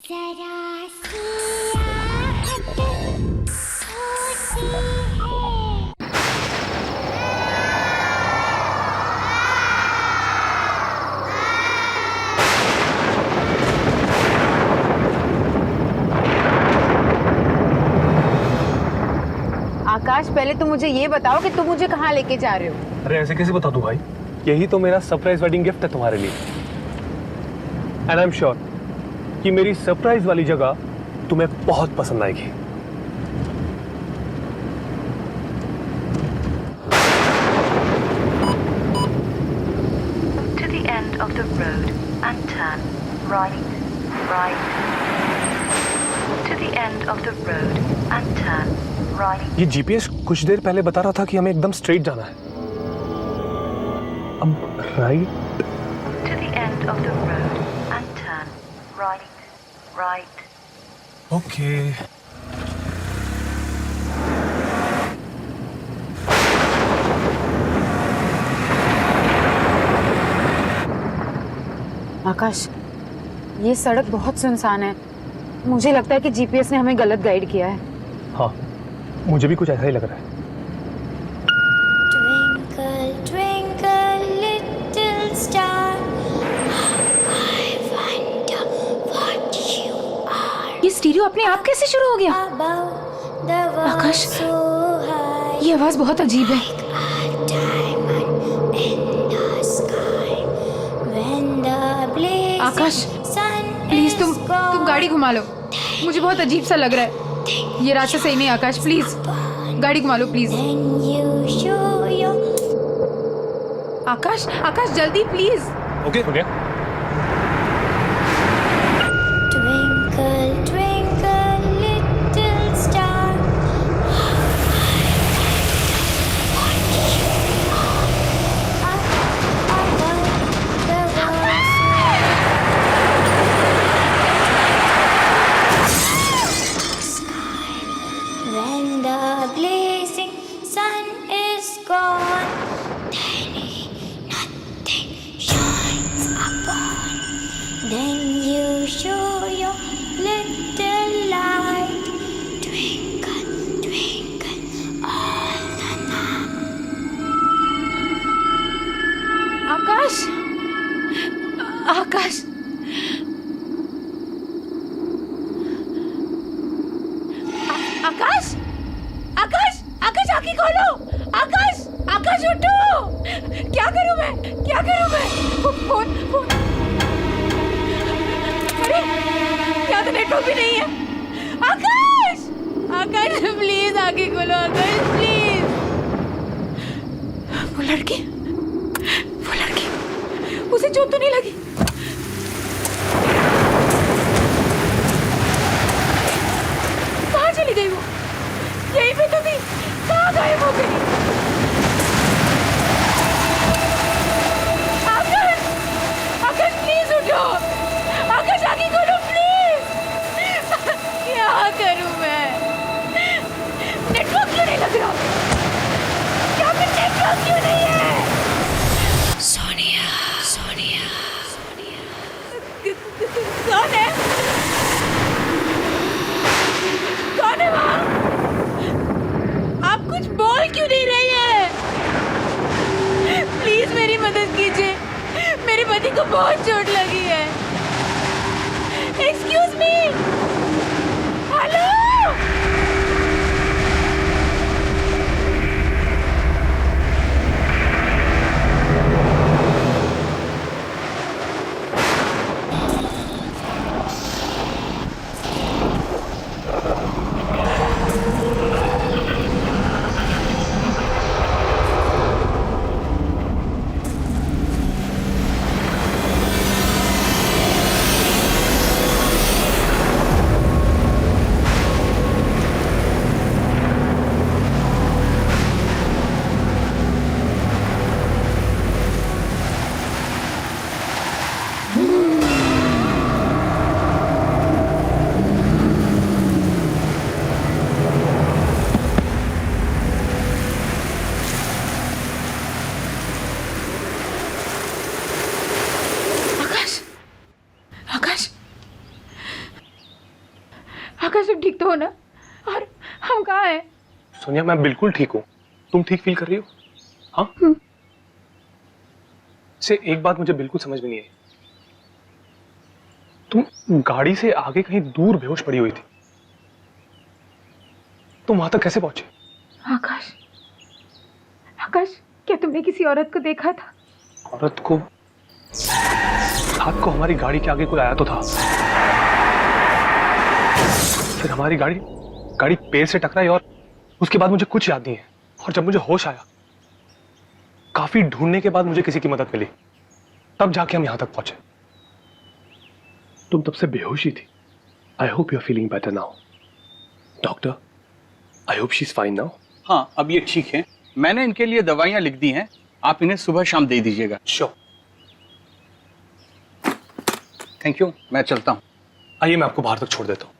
जरा सी आहट होती है। आकाश, पहले तुम मुझे ये बताओ कि तुम मुझे कहाँ लेके जा रहे हो? अरे ऐसे कैसे बता दूं भाई? यही तो मेरा सरप्राइज वेडिंग गिफ्ट है तुम्हारे लिए। एंड आई एम श्योर कि मेरी सरप्राइज वाली जगह तुम्हें बहुत पसंद आएगी। To the end of the road and turn right. To the end of the road and turn right. ये जीपीएस कुछ देर पहले बता रहा था कि हमें एकदम स्ट्रेट जाना है। अब right. To the end of the road and turn right. Okay. Akash, ये सड़क बहुत सुनसान है। मुझे लगता है कि जीपीएस ने हमें गलत गाइड किया है। हाँ, मुझे भी कुछ ऐसा ही लग रहा है। Twinkle, twinkle, little star, I wonder what you are. ये स्टीरियो अपने आप कैसे शुरू हो गया? Above the world Akash, so high, ये आवाज बहुत अजीब है। a diamond in the sky. When the blazing Akash, sun please is तुम gone, गाड़ी घुमा लो। मुझे बहुत अजीब सा लग रहा है। ये रास्ता सही नहीं। आकाश प्लीज गाड़ी घुमा लो please. then you show your Akash, Akash जल्दी प्लीज। ओके हो गया। twinkle, twinkle, little star. When the blazing sun is gone, then nothing shines upon. Then you show your little light, twinkle, twinkle, all the night. आकाश, आकाश, आकाश, आकाश, आकाश आंखें खोलो। आकाश, आकाश उठो। क्या करूं मैं? क्या करूं मैं? Phone, phone. अरे, यहाँ तो नेटवर्क भी नहीं है। आकाश, आकाश प्लीज आंखें खोलो। आकाश प्लीज। वो लड़की, उसे चोट तो नहीं लगी? कहाँ चली गई वो? यहीं पे तो थी। कहाँ गायब हो गई? आकाश, आकाश प्लीज उठो। आकाश आगे खोलो प्लीज। क्या करूं मैं? नेटवर्क क्यों नहीं लग रहा? यहाँ पे नेटवर्क क्यों नहीं है? सोनिया, सोनिया, कौन है? कौन है वहाँ? आप कुछ बोल क्यों नहीं रही है? प्लीज मेरी मदद कीजिए। मेरे पति को बहुत चोट लगी है। Excuse me. हेलो। आकाश तुम ठीक तो हो ना? और हम कहाँ हैं? सोनिया मैं बिल्कुल ठीक हूँ। तुम ठीक फील कर रही हो? हाँ? से एक बात मुझे बिल्कुल समझ में नहीं आई। तुम गाड़ी से आगे कहीं दूर बेहोश पड़ी हुई थी, तुम वहां तक कैसे पहुंचे? आकाश, आकाश क्या तुमने किसी औरत को देखा था? औरत को? रात को हमारी गाड़ी के आगे कोई आया तो था, फिर हमारी गाड़ी पेड़ से टकराई और उसके बाद मुझे कुछ याद नहीं है। और जब मुझे होश आया, काफी ढूंढने के बाद मुझे किसी की मदद मिली, तब जाके हम यहां तक पहुंचे। तुम तब से बेहोश ही थी। I hope you are feeling better now. Doctor, I hope she is fine now. हाँ, अब ये ठीक है। मैंने इनके लिए दवाइयाँ लिख दी हैं, आप इन्हें सुबह शाम दे दीजिएगा। श्योर। थैंक यू, मैं चलता हूँ। आइए मैं आपको बाहर तक छोड़ देता हूँ।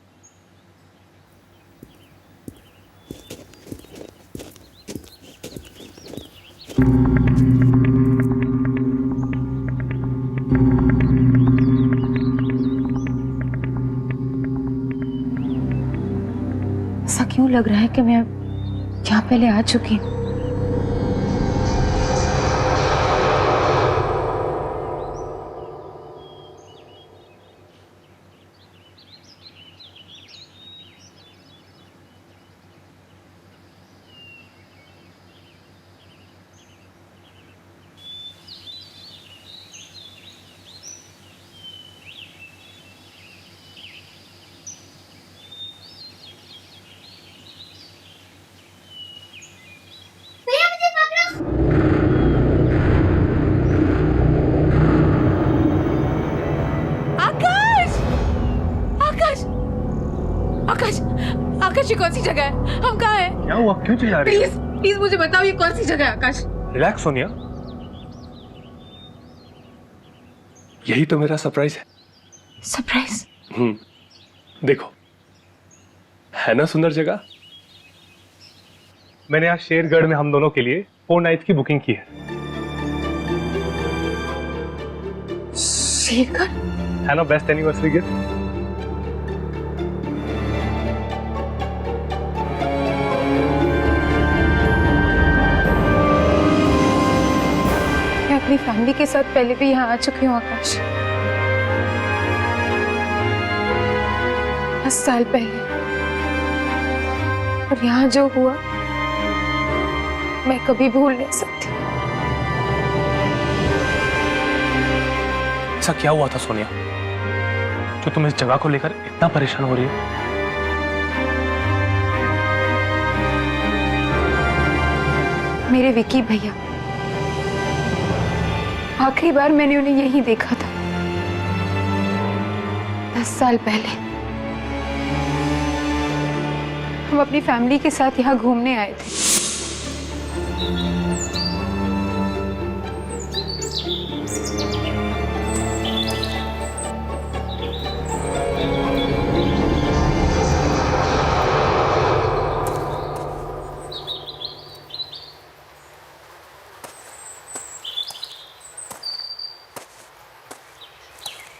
ऐसा क्यों लग रहा है कि मैं यहाँ पहले आ चुकी हूँ? आकाश, आकाश ये कौन सी जगह है? हम कहाँ हैं? क्या हुआ? क्यों चिल्ला रही प्लीज प्लीज मुझे बताओ ये कौन सी जगह है आकाश? रिलैक्स सोनिया, यही तो मेरा सरप्राइज है। सरप्राइज? देखो, है ना सुंदर जगह। मैंने आज शेरगढ़ में हम दोनों के लिए 4 नाइट की बुकिंग की है। शेरगढ़? है ना बेस्ट एनिवर्सरी गिफ्ट। मैं अपनी फैमिली के साथ पहले भी यहाँ आ चुकी हूँ आकाश, 10 साल पहले। और यहाँ जो हुआ मैं कभी भूल नहीं सकती। ऐसा क्या हुआ था सोनिया जो तुम इस जगह को लेकर इतना परेशान हो रही हो? मेरे विकी भैया, आखिरी बार मैंने उन्हें यहीं देखा था 10 साल पहले। हम अपनी फैमिली के साथ यहाँ घूमने आए थे।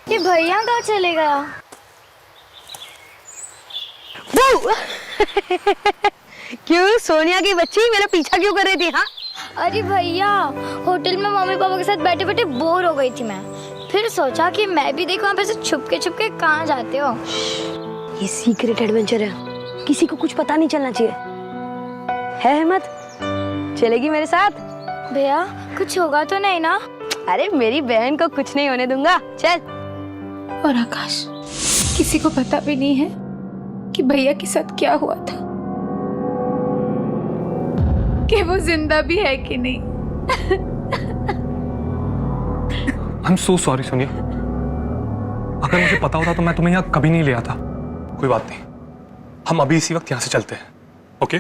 ये भैया कहाँ चले गया? क्यों सोनिया की बच्ची मेरा पीछा क्यों कर रही थी? हाँ, अरे भैया, होटल में मम्मी पापा के साथ बैठे बैठे बोर हो गई थी मैं। फिर सोचा कि मैं भी देखूं आप ऐसे छुप के कहाँ जाते हो। ये सीक्रेट एडवेंचर है, किसी को कुछ पता नहीं चलना चाहिए। है हिम्मत? चलेगी मेरे साथ? भैया कुछ होगा तो नहीं ना? अरे मेरी बहन को कुछ नहीं होने दूंगा, चल। और आकाश, किसी को पता भी नहीं है कि भैया के साथ क्या हुआ था, कि वो जिंदा भी है कि नहीं। I am so sorry Sonia, अगर मुझे पता होता तो मैं तुम्हें यहाँ कभी नहीं ले आता। कोई बात नहीं, हम अभी इसी वक्त यहाँ से चलते हैं। ओके?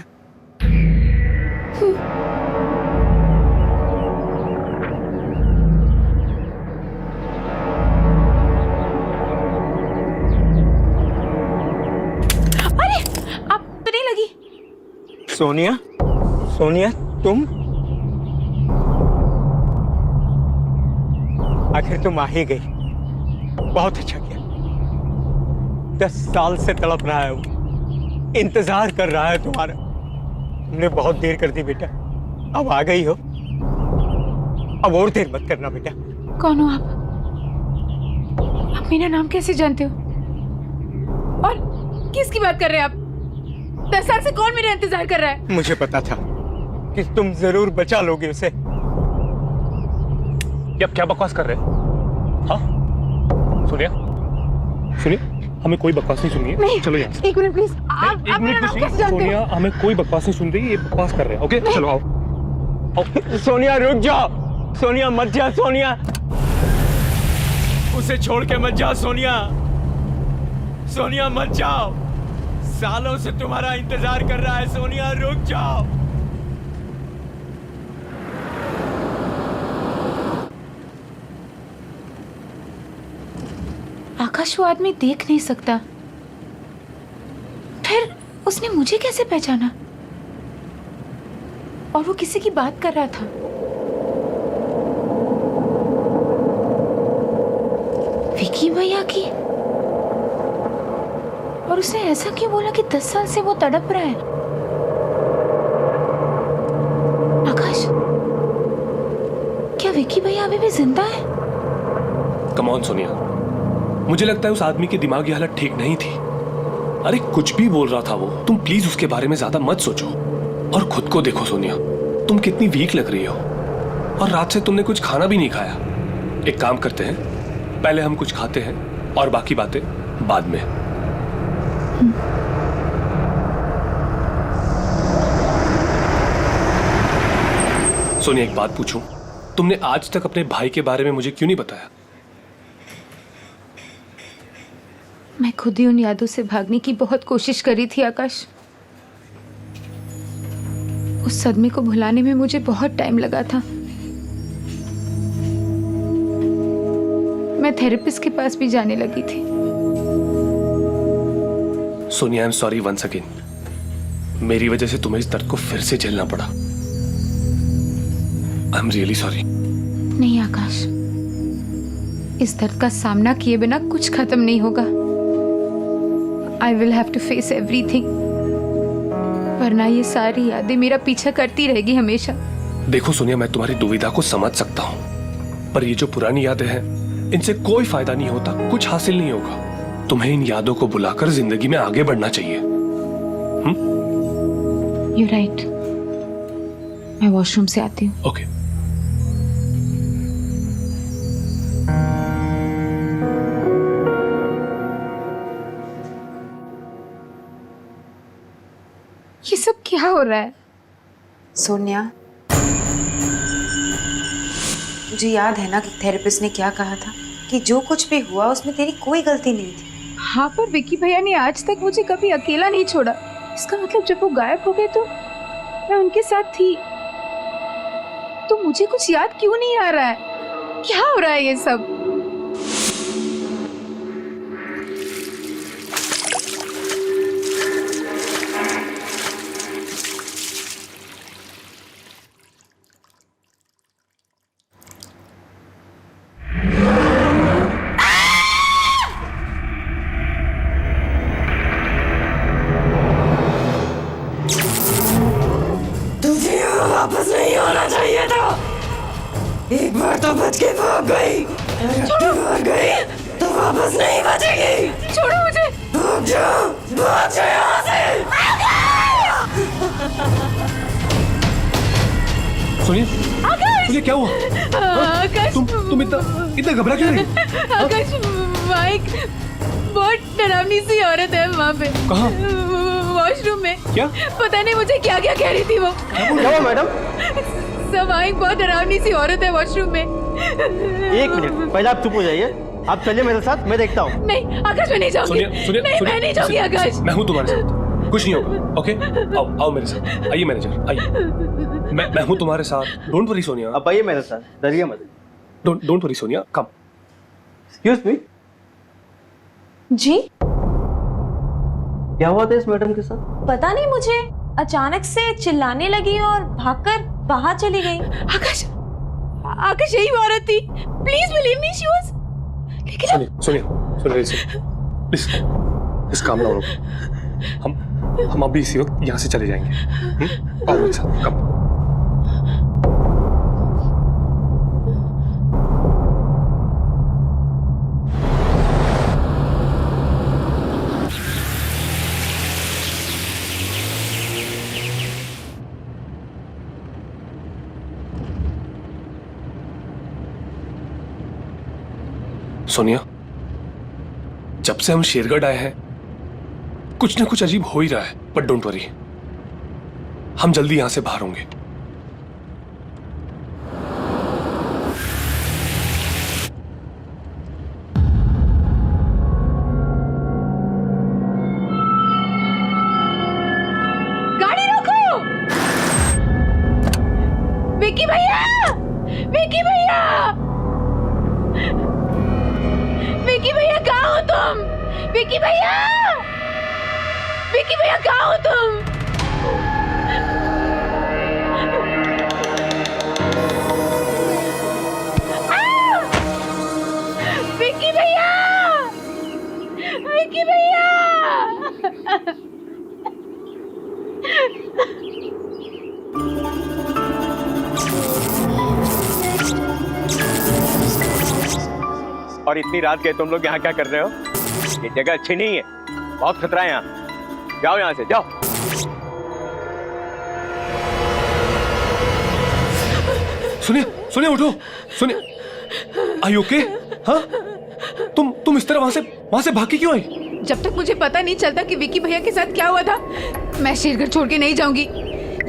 सोनिया, सोनिया तुम आखिर तुम आ ही गई। बहुत अच्छा किया। 10 साल से तड़प रहा है वो। इंतजार कर रहा है तुम्हारा। तुमने बहुत देर कर दी बेटा, अब आ गई हो, अब और देर मत करना बेटा। कौन हो आप मेरा नाम कैसे जानते हो? और किसकी बात कर रहे हैं आप? 10 साल से कौन मेरा इंतजार कर रहा है? मुझे पता था कि तुम जरूर बचा लोगे उसे। ये आप क्या बकवास कर रहे हैं? हाँ सुनिए, सुनिए, हमें कोई बकवास नहीं सुननी है। नहीं, चलो यहाँ से। एक मिनट प्लीज। आप एक मेरा मिनट नाम कैसे जानते हो? सोनिया, हमें कोई बकवास नहीं सुन रही, ये बकवास कर रहे हैं। ओके चलो आओ। सोनिया रुक जाओ, सोनिया मत जा, सोनिया उसे छोड़ के मत जाओ, सोनिया, सोनिया मत जाओ, सालों से तुम्हारा इंतजार कर रहा है, सोनिया रुक जाओ। आकाश वो आदमी देख नहीं सकता, फिर उसने मुझे कैसे पहचाना? और वो किसी की बात कर रहा था। विकी भैया की। और उसने ऐसा क्यों बोला कि 10 साल से वो तड़प रहा है? आकाश, क्या विकी भैया अभी भी जिंदा है? कम ऑन सोनिया, मुझे लगता है उस आदमी की दिमागी हालत ठीक नहीं थी। अरे कुछ भी बोल रहा था वो, तुम प्लीज उसके बारे में ज्यादा मत सोचो और खुद को देखो सोनिया, तुम कितनी वीक लग रही हो और रात से तुमने कुछ खाना भी नहीं खाया। एक काम करते हैं, पहले हम कुछ खाते हैं और बाकी बातें बाद में। सोनिया एक बात पूछूं, तुमने आज तक अपने भाई के बारे में मुझे क्यों नहीं बताया? मैं खुद ही उन यादों से भागने की बहुत कोशिश करी थी आकाश। उस सदमे को भुलाने में मुझे बहुत टाइम लगा था। मैं थेरेपिस्ट के पास भी जाने लगी थी। Sonia I am sorry once again, मेरी वजह से तुम्हें इस दर्द को फिर से झेलना पड़ा। I am really sorry. नहीं आकाश, इस दर्द का सामना किए बिना कुछ खत्म नहीं होगा। I will have to face everything, वरना ये सारी यादें मेरा पीछा करती रहेगी हमेशा। देखो सोनिया, मैं तुम्हारी दुविधा को समझ सकता हूँ, पर ये जो पुरानी यादें हैं, इनसे कोई फायदा नहीं होता, कुछ हासिल नहीं होगा। तुम्हें इन यादों को बुलाकर जिंदगी में आगे बढ़ना चाहिए। You're right. मैं वॉशरूम से आती हूँ। ओके। ये सब क्या हो रहा है? सोनिया, मुझे याद है ना कि थेरेपिस्ट ने क्या कहा था कि जो कुछ भी हुआ उसमें तेरी कोई गलती नहीं थी। हाँ, पर विकी भैया ने आज तक मुझे कभी अकेला नहीं छोड़ा। इसका मतलब जब वो गायब हो गए तो मैं उनके साथ थी। तो मुझे कुछ याद क्यों नहीं आ रहा है? क्या हो रहा है ये सब? वापस नहीं होना चाहिए था। एक बार तो बच के भाग गई, भाग गई तो वापस नहीं बचेगी। छोड़ो मुझे। भाग जाओ यहाँ से। सोनिया, सोनिया क्या हुआ? आकाश, तुम इतना घबरा क्यों रही? आकाश, माइक, बहुत डरावनी सी औरत है वहाँ पे। कहाँ? वॉशरूम में। क्या? पता नहीं मुझे क्या क्या कह रही थी वो। क्या मैडम? सब आई, बहुत डरावनी सी औरत है वॉशरूम में। एक मिनट, पहले आप चुप हो जाइए। आप चलिए मेरे साथ, मैं देखता हूँ। नहीं आकाश, मैं नहीं जाऊंगी। सोनिया, नहीं, मैं नहीं जाऊंगी आकाश। मैं हूँ तुम्हारे साथ, कुछ नहीं होगा। ओके, आओ मेरे साथ। आइए मैनेजर, आइए। मैं हूँ तुम्हारे साथ। Don't worry Sonia. आप आइए मेरे साथ, डरिए मत। Don't worry Sonia, come. Excuse me, जी क्या हुआ था इस मैडम के साथ? पता नहीं, मुझे अचानक से चिल्लाने लगी और भागकर बाहर चली गई। आकाश, आकाश यही वो औरत थी। Please believe me, she was. लेकिन सोनिया, प्लीज काम डाउन। हम अभी इसी वक्त यहाँ से चले जाएंगे। आओ मेरे साथ, कम। सोनिया, जब से हम शेरगढ़ आए हैं कुछ ना कुछ अजीब हो ही रहा है, बट डोंट वरी, हम जल्दी यहां से बाहर होंगे। गाड़ी रोको! विक्की भैया! विक्की भैया! विक्की भैया कहाँ हो तुम? विक्की भैया! विक्की भैया कहाँ हो तुम? विक्की भैया! विक्की भैया! और इतनी रात के तुम लोग यहाँ क्या कर रहे हो? ये जगह अच्छी नहीं है, बहुत खतरा है यहाँ। जाओ यहाँ से, जाओ। सुनिए, सुनिए, उठो, सुनिए। Are you okay? हाँ? तुम इस तरह वहां से भाग के क्यों आई? जब तक मुझे पता नहीं चलता कि विक्की भैया के साथ क्या हुआ था, मैं शेरगढ़ छोड़ के नहीं जाऊंगी।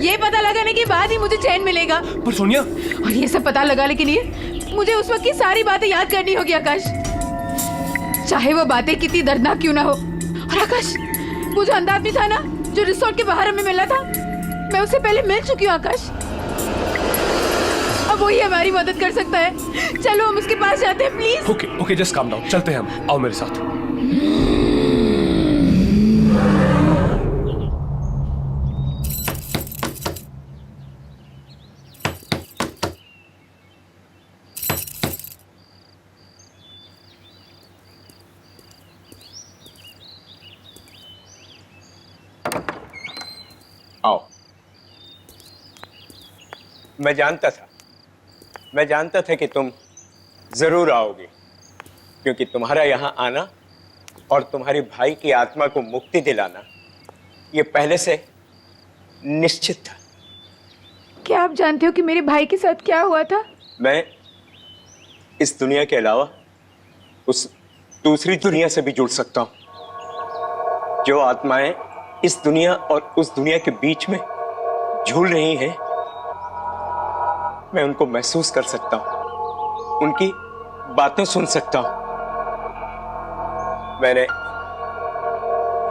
ये पता लगाने के बाद ही मुझे चैन मिलेगा। पर सोनिया, और ये सब पता लगाने के लिए मुझे उस वक्त की सारी बातें याद करनी होगी आकाश, चाहे वो बातें कितनी दर्दनाक क्यों ना हो। और आकाश, वो जो अंधा आदमी था ना, जो रिसोर्ट के बाहर हमें मिला था, मैं उससे पहले मिल चुकी हूँ आकाश। अब वही हमारी मदद कर सकता है। चलो हम उसके पास जाते हैं, please. Okay okay, just calm down, चलते हैं हम। आओ मेरे साथ। आओ। मैं जानता था कि तुम जरूर आओगे, क्योंकि तुम्हारा यहाँ आना और तुम्हारे भाई की आत्मा को मुक्ति दिलाना ये पहले से निश्चित था। क्या आप जानते हो कि मेरे भाई के साथ क्या हुआ था? मैं इस दुनिया के अलावा उस दूसरी दुनिया से भी जुड़ सकता हूं। जो आत्माएं इस दुनिया और उस दुनिया के बीच में झूल रही हैं, मैं उनको महसूस कर सकता हूं, उनकी बातें सुन सकता हूं। मैंने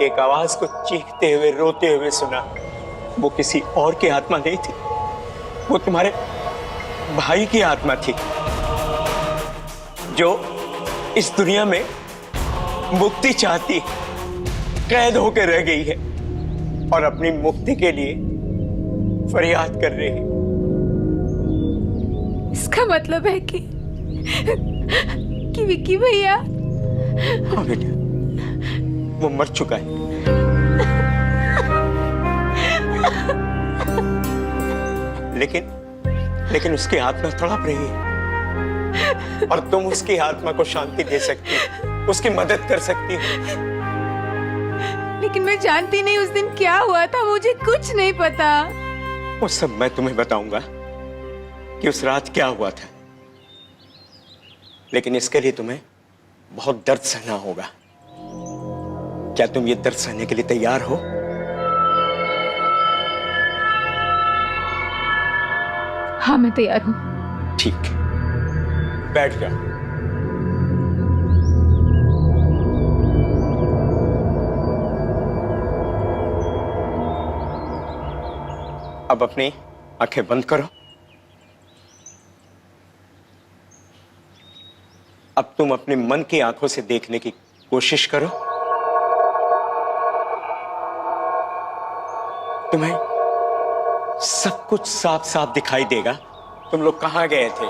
एक आवाज को चीखते हुए, रोते हुए सुना। वो किसी और की आत्मा नहीं थी, वो तुम्हारे भाई की आत्मा थी, जो इस दुनिया में मुक्ति चाहती, कैद होकर रह गई है और अपनी मुक्ति के लिए फरियाद कर रही है। इसका मतलब है कि विक्की भैया। हाँ बेटा, वो मर चुका है। लेकिन उसकी आत्मा तड़प रही है और तुम उसकी आत्मा को शांति दे सकती हो, उसकी मदद कर सकती हो। लेकिन मैं जानती नहीं उस दिन क्या हुआ था, मुझे कुछ नहीं पता। वो सब मैं तुम्हें बताऊंगा कि उस रात क्या हुआ था, लेकिन इसके लिए तुम्हें बहुत दर्द सहना होगा। क्या तुम ये दर्द सहने के लिए तैयार हो? हाँ, मैं तैयार हूँ। ठीक, बैठ जाओ। अब अपनी आंखें बंद करो। अब तुम अपने मन की आंखों से देखने की कोशिश करो। तुम्हें सब कुछ साफ साफ दिखाई देगा। तुम लोग कहां गए थे,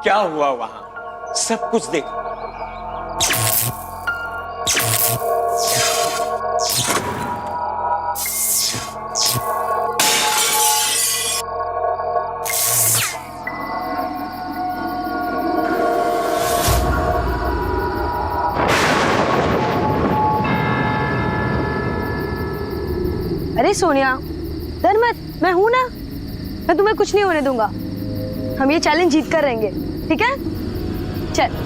क्या हुआ वहां, सब कुछ देखो। अरे सोनिया, डर मत, मैं हूं ना, मैं तुम्हें कुछ नहीं होने दूंगा। हम ये चैलेंज जीत कर रहेंगे, ठीक है? चल।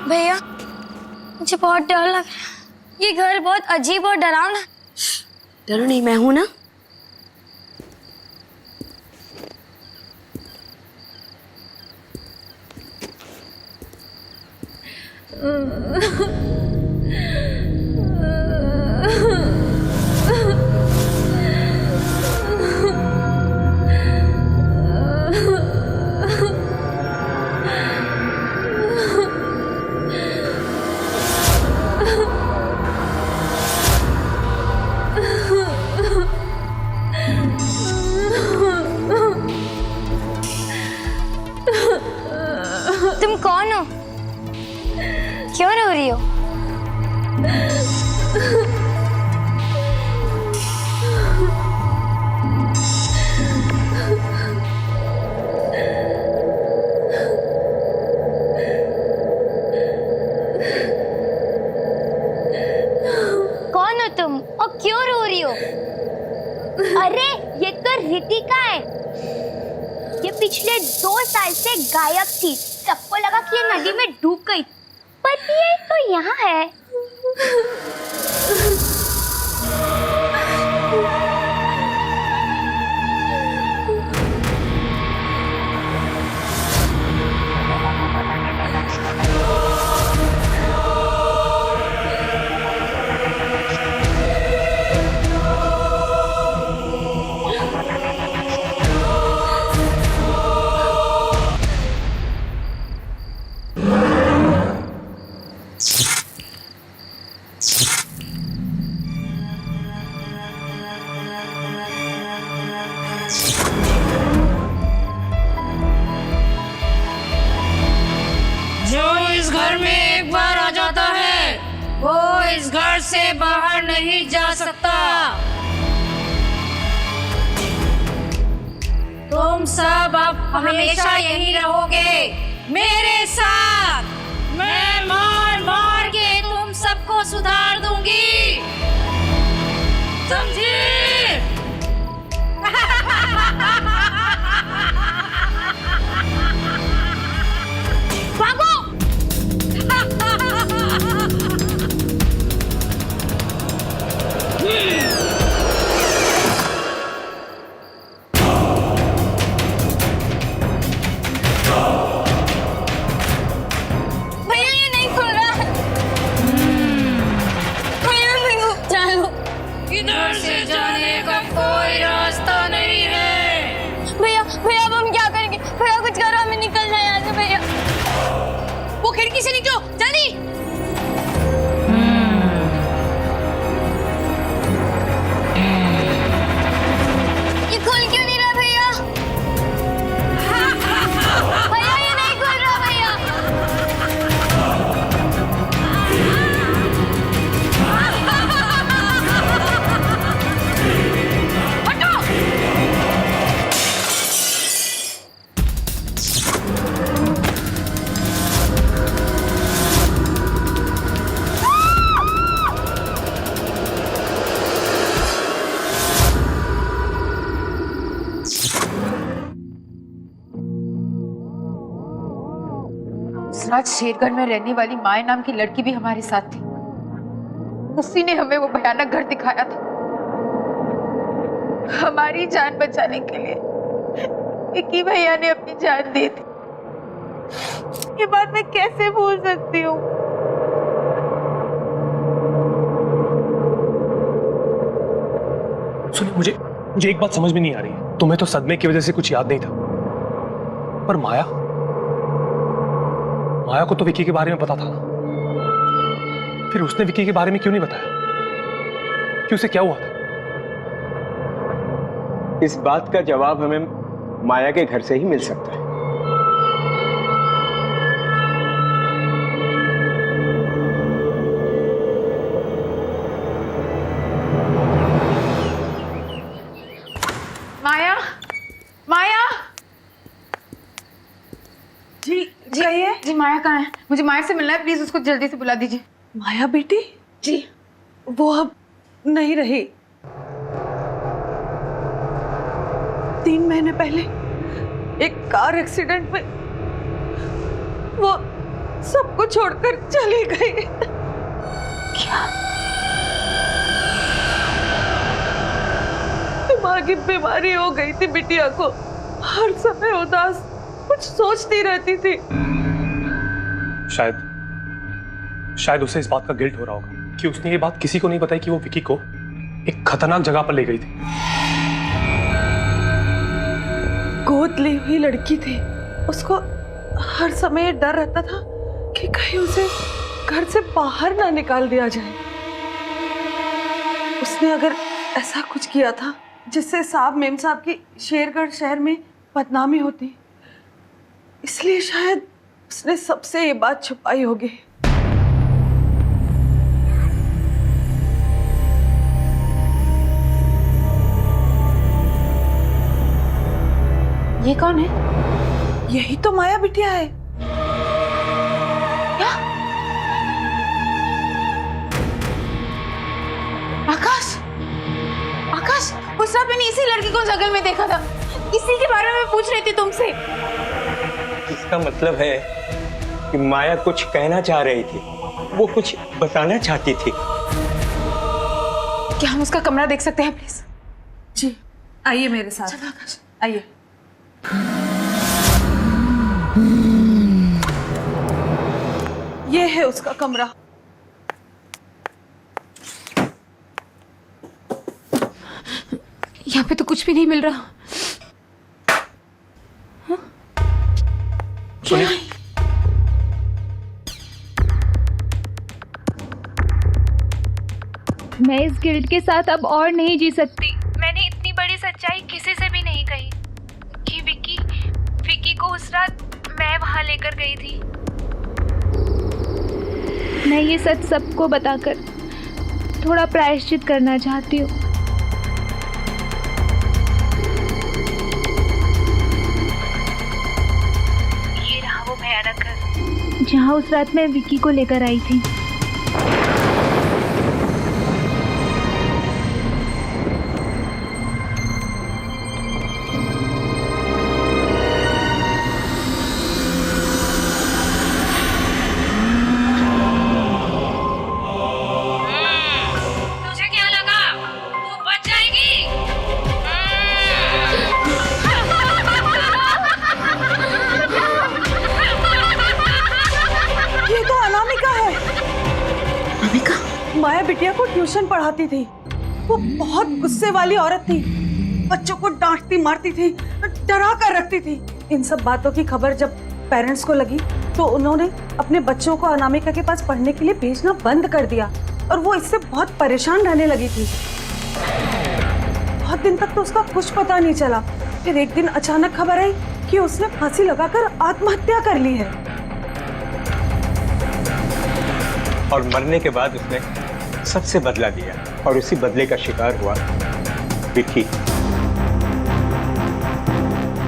भैया, मुझे बहुत डर लग रहा है। ये घर बहुत अजीब और डरावना। डरो नहीं, मैं हूं ना। तुम कौन हो? क्यों रो रही हो? कौन हो तुम और क्यों रो रही हो? अरे ये तो रितिका है। ये पिछले 2 साल से गायब थी। सबको लगा कि ये नदी में डूब गई, पर ये तो यहाँ है। से बाहर नहीं जा सकता। तुम सब अब हमेशा यही रहोगे मेरे साथ। मैं मार मार के तुम सबको सुधार दूंगी, समझी? भागो! इधर से जाने का कोई रास्ता नहीं है। भैया भैया अब हम क्या करेंगे? भैया कुछ करो, हमें निकलना है यहाँ से। भैया वो खिड़की से निकलो जल्दी। ये खुल क्यों नहीं रहा भैया? भैया ये नहीं खुल रहा भैया। रात शेरगढ़ में रहने वाली माया नाम की लड़की भी हमारे साथ थी। उसी ने हमें वो भयानक घर दिखाया था। हमारी जान बचाने के लिए विक्की भैया ने अपनी जान दी थी। ये बात मैं कैसे भूल सकती हूँ? सुनिए, मुझे एक बात समझ में नहीं आ रही है। तुम्हें तो सदमे की वजह से कुछ याद नहीं था, पर माया को तो विक्की के बारे में पता था ना। फिर उसने विक्की के बारे में क्यों नहीं बताया कि उसे क्या हुआ था? इस बात का जवाब हमें माया के घर से ही मिल सकता है। माया, माया। जी कहिए। जी माया कहाँ है? मुझे माया से मिलना है, प्लीज उसको जल्दी से बुला दीजिए। माया बेटी? जी। वो अब नहीं रही। 3 महीने पहले एक कार एक्सीडेंट में वो सबको छोड़कर चली गई। क्या? दिमागी बीमारी हो गई थी बिटिया को, हर समय उदास, कुछ सोचती रहती थी। शायद उसे इस बात का गिल्ट हो रहा होगा कि उसने ये बात किसी को नहीं बताई कि वो विकी को एक खतरनाक जगह पर ले गई थी। गोद ली हुई लड़की थी, उसको हर समय डर रहता था कि कहीं उसे घर से बाहर ना निकाल दिया जाए। उसने अगर ऐसा कुछ किया था जिससे साहब मेम साहब की शेरगढ़ शहर में बदनामी होती, इसलिए शायद उसने सबसे ये बात छुपाई होगी। ये कौन है? यही तो माया बिटिया है। क्या? आकाश, आकाश, उस रात मैंने इसी लड़की को जंगल में देखा था, इसी के बारे में पूछ रही थी तुमसे। इसका मतलब है कि माया कुछ कहना चाह रही थी, वो कुछ बताना चाहती थी। क्या हम उसका कमरा देख सकते हैं प्लीज? जी आइए मेरे साथ, आइए। ये है उसका कमरा। यहाँ पे तो कुछ भी नहीं मिल रहा। सुनिए, मैं इस गिल्ट के साथ अब और नहीं जी सकती। मैंने इतनी बड़ी सच्चाई किसी से भी नहीं कही कि विकी को उस रात मैं वहां लेकर गई थी। मैं ये सच सबको बताकर थोड़ा प्रायश्चित करना चाहती हूँ। ये रहा वो भयानक घर जहाँ उस रात मैं विकी को लेकर आई थी। माया बिटिया को ट्यूशन पढ़ाती थी। वो बहुत गुस्से वाली औरत थी, बच्चों को डांटती मारती थी, डरा कर रखती थी। इन सब बातों की खबर जब पेरेंट्स को लगी तो उन्होंने अपने बच्चों को अनामिका के पास पढ़ने के लिए भेजना बंद कर दिया और वो इससे बहुत परेशान रहने लगी थी। बहुत दिन तक तो उसका कुछ पता नहीं चला। फिर एक दिन अचानक खबर आई कि उसने फांसी लगाकर आत्महत्या कर ली है। और मरने के बाद उसने सबसे बदला लिया और उसी बदले का शिकार हुआ विकी।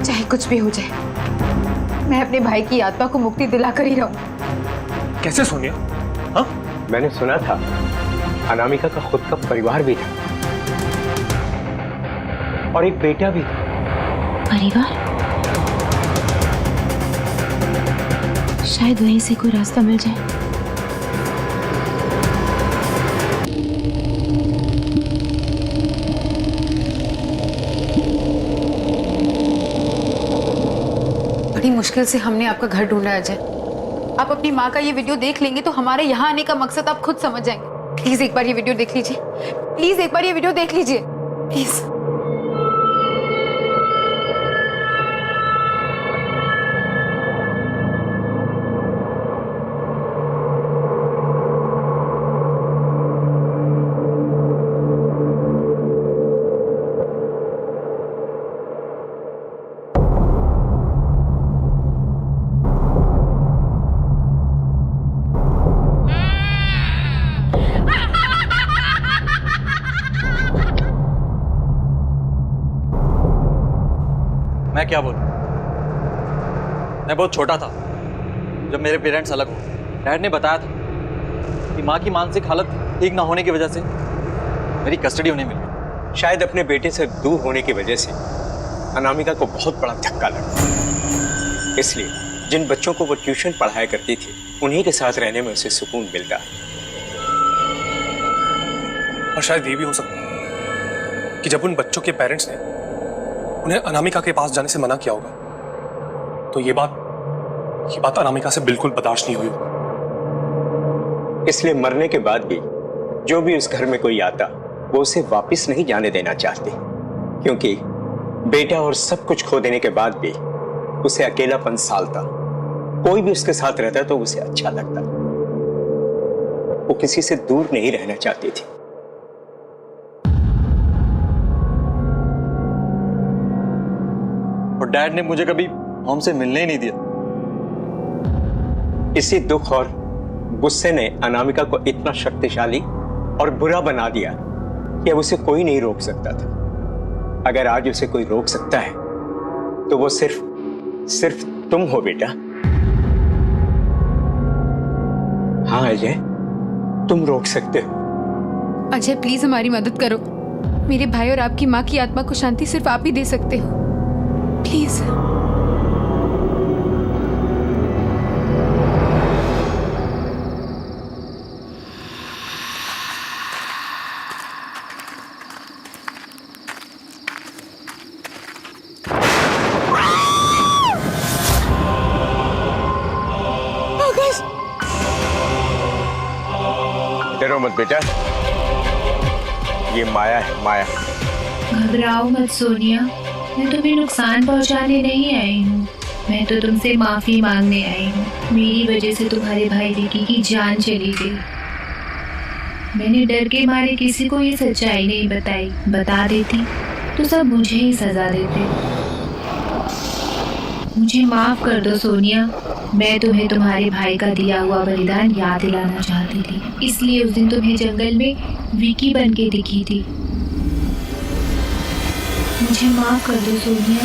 चाहे कुछ भी हो जाए, मैं अपने भाई की आत्मा को मुक्ति दिलाकर ही रहूं। कैसे सोनिया? हाँ? मैंने सुना था अनामिका का खुद का परिवार भी था और एक बेटा भी था। परिवार? शायद वहीं से कोई रास्ता मिल जाए। बड़ी मुश्किल से हमने आपका घर ढूंढा अजय। आप अपनी माँ का ये वीडियो देख लेंगे तो हमारे यहाँ आने का मकसद आप खुद समझ जाएंगे। प्लीज एक बार ये वीडियो देख लीजिए, प्लीज एक बार ये वीडियो देख लीजिए, प्लीज। मैं क्या बोलूं? मैं बहुत छोटा था जब मेरे पेरेंट्स अलग हुए। डैड ने बताया था कि माँ की मानसिक हालत ठीक ना होने की वजह से मेरी कस्टडी उन्हें मिली। शायद अपने बेटे से दूर होने की वजह से अनामिका को बहुत बड़ा धक्का लगा, इसलिए जिन बच्चों को वो ट्यूशन पढ़ाया करती थी उन्हीं के साथ रहने में उसे सुकून मिलता है। और शायद ये भी हो सकता है कि जब उन बच्चों के पेरेंट्स ने उन्हें अनामिका के पास जाने से मना किया होगा तो ये बात अनामिका से बिल्कुल बर्दाश्त नहीं हुई होगी। इसलिए मरने के बाद भी जो भी उस घर में कोई आता वो उसे वापस नहीं जाने देना चाहते, क्योंकि बेटा और सब कुछ खो देने के बाद भी उसे अकेलापन सालता। कोई भी उसके साथ रहता तो उसे अच्छा लगता। वो किसी से दूर नहीं रहना चाहती थी। और डैड ने मुझे कभी हमसे मिलने ही नहीं दिया। इसी दुख और गुस्से ने अनामिका को इतना शक्तिशाली और बुरा बना दिया कि अब उसे कोई नहीं रोक सकता था। अगर आज उसे कोई रोक सकता है तो वो सिर्फ तुम हो बेटा। हाँ अजय, तुम रोक सकते हो। अजय प्लीज हमारी मदद करो। मेरे भाई और आपकी माँ की आत्मा को शांति सिर्फ आप ही दे सकते हो, प्लीज। डरो मत बेटा, ये माया है, माया। घबराओ मत सोनिया, मैं तुम्हें नुकसान पहुंचाने नहीं आई हूँ। मैं तो तुमसे माफी मांगने आई हूँ। मेरी वजह से तुम्हारे भाई विकी की जान चली गई। मैंने डर के मारे किसी को ये सच्चाई नहीं बताई। बता देती तो सब मुझे ही सजा देते। मुझे माफ कर दो सोनिया। मैं तुम्हें तुम्हारे भाई का दिया हुआ बलिदान याद दिलाना चाहती थी, इसलिए उस दिन तुम्हें जंगल में विकी बन के दिखी थी। मुझे माफ कर दो सोनिया।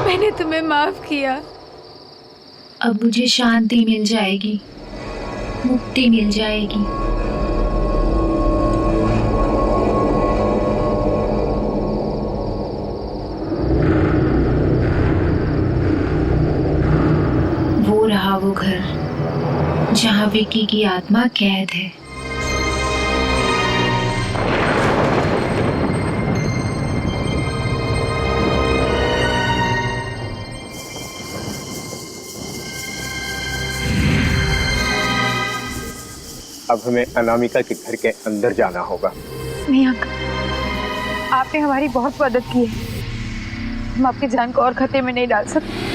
मैंने तुम्हें माफ किया। अब मुझे शांति मिल जाएगी, मुक्ति मिल जाएगी। वो रहा वो घर जहाँ विकी की आत्मा कैद है। अब हमें अनामिका के घर के अंदर जाना होगा। नहीं अंकल, आपने हमारी बहुत मदद की है। हम आपकी जान को और खतरे में नहीं डाल सकते।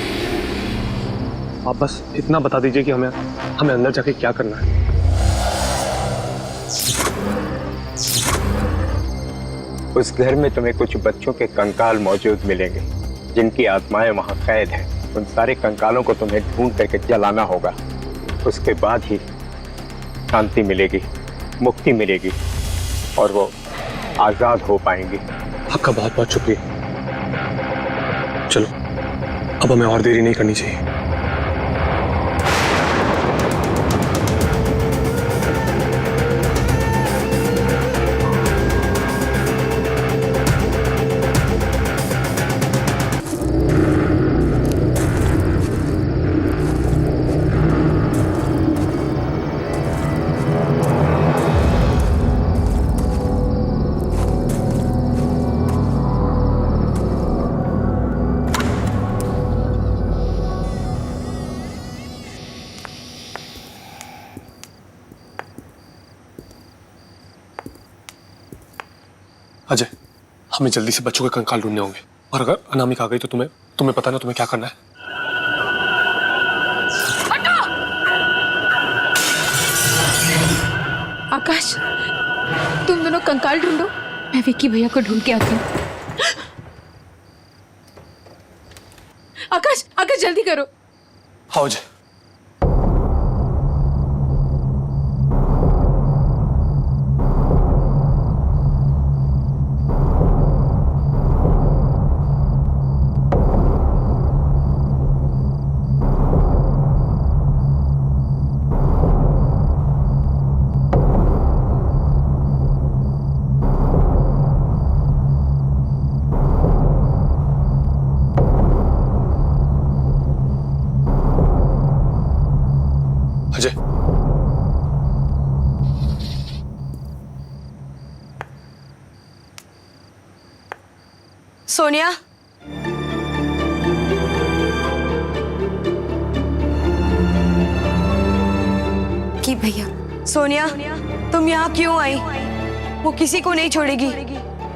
आप बस इतना बता दीजिए कि हमें अंदर जाके क्या करना है। उस घर में तुम्हें कुछ बच्चों के कंकाल मौजूद मिलेंगे जिनकी आत्माएं वहां कैद हैं। उन सारे कंकालों को तुम्हें ढूंढ करके जलाना होगा। उसके बाद ही शांति मिलेगी, मुक्ति मिलेगी और वो आजाद हो पाएंगे। आपका बहुत बहुत शुक्रिया। चलो अब हमें और देरी नहीं करनी चाहिए। अजय, हमें जल्दी से बच्चों के कंकाल ढूंढने होंगे और अगर अनामिका आ गई तो तुम्हें पता ना तुम्हें क्या करना है। आकाश, तुम दोनों कंकाल ढूंढो, मैं विक्की भैया को ढूंढ के आती हूँ। आकाश, आकाश जल्दी करो। हाँ अजय। सोनिया, की भैया, सोनिया, तुम यहाँ क्यों आई? वो किसी को नहीं छोड़ेगी।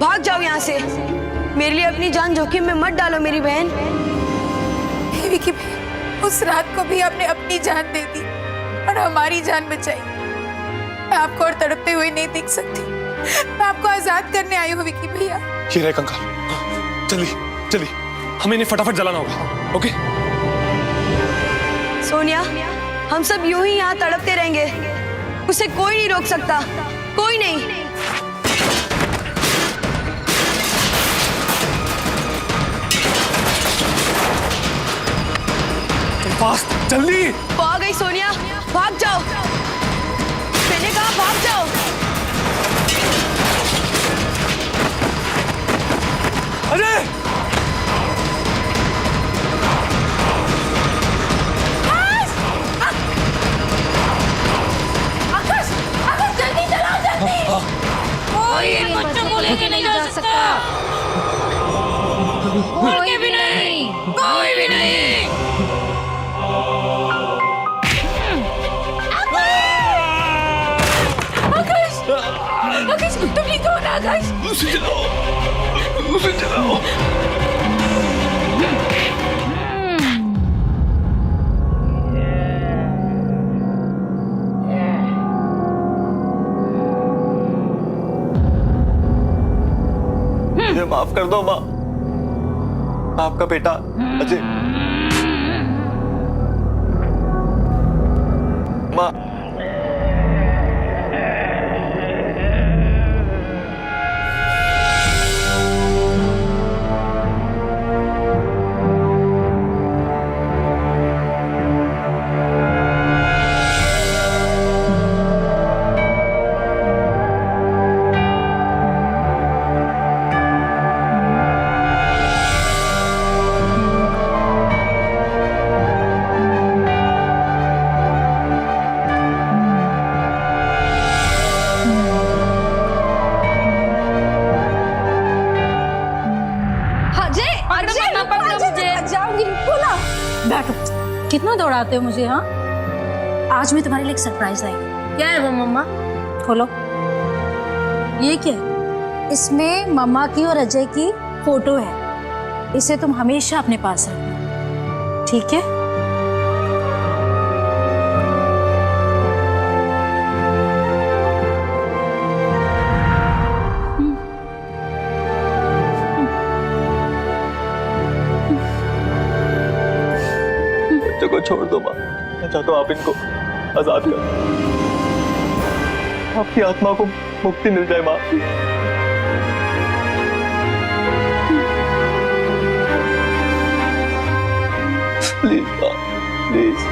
भाग जाओ यहाँ से। मेरे लिए अपनी जान जोखिम में मत डालो मेरी बहन। हे विकी भैया, उस रात को भी आपने अपनी जान दे दी और हमारी जान बचाई। मैं आपको और तड़पते हुए नहीं देख सकती। मैं आपको आजाद करने आई हूँ विकी भैया। ये रहे कंकाल। चलिए, हमें इन्हें फटाफट जलाना होगा। ओके? सोनिया, हम सब यूं ही यहाँ तड़पते रहेंगे। उसे कोई नहीं रोक सकता, कोई नहीं। फास्ट, जल्दी। वो आ गई सोनिया, भाग जाओ। मैंने कहा भाग जाओ। अरे कोई इन बच्चों को लेके नहीं जा सकता। कोई भी नहीं, कोई भी नहीं। आकाश, आकाश, तुम ठीक हो ना आकाश? उसे जलाओ। मुझे माफ कर दो माँ। आपका बेटा अजय। माँ, कितना दौड़ाते हो मुझे? हाँ, आज मैं तुम्हारे लिए एक सरप्राइज लाई हूँ। क्या है वो मम्मा? खोलो। ये क्या है? इसमें मम्मा की और अजय की फोटो है। इसे तुम हमेशा अपने पास रखना, ठीक है? को छोड़ दो माँ। मैं चाहता हूँ आप इनको आजाद करो। आपकी आत्मा को मुक्ति मिल जाए माँ। प्लीज माँ, प्लीज।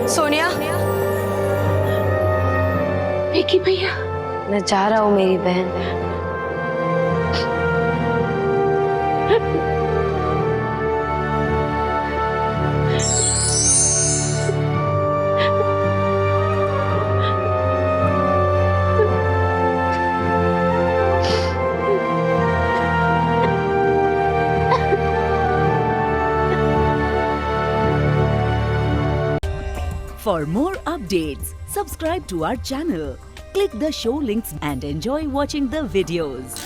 सोनिया, विकी भैया, मैं जा रहा हूँ मेरी बहन। For more updates, subscribe to our channel, click the show links and enjoy watching the videos.